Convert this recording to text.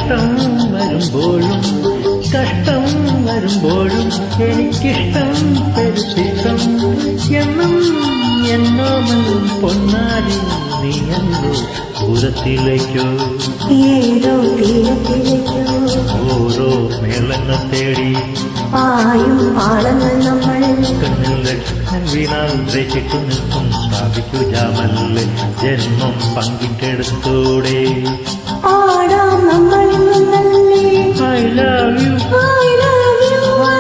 കഷ്ടം വരുമ്പോഴും കഷ്ടം വരുമ്പോഴും എനിക്കിഷ്ടം പെരുത്തിഷ്ടം എന്നും എന്നോമൽ പൊന്നാരി നീയല്ലോ ദൂരത്തിലേക്കോ ഏതോ തീരത്തിലേക്കോ ഓരോ മേളങ്ങൾ തേടി പായും പാളങ്ങൾ നമ്മൾ കണ്ണിൽ ലക്ഷങ്ങൾ വീണാൽ രചിട്ടു നിൽക്കും സ്ഥാപിക്കു ജാമല്ലേ ജന്മം പങ്കിട്ടെടുത്തൂടെ പാടാം നമ്മൾ I love you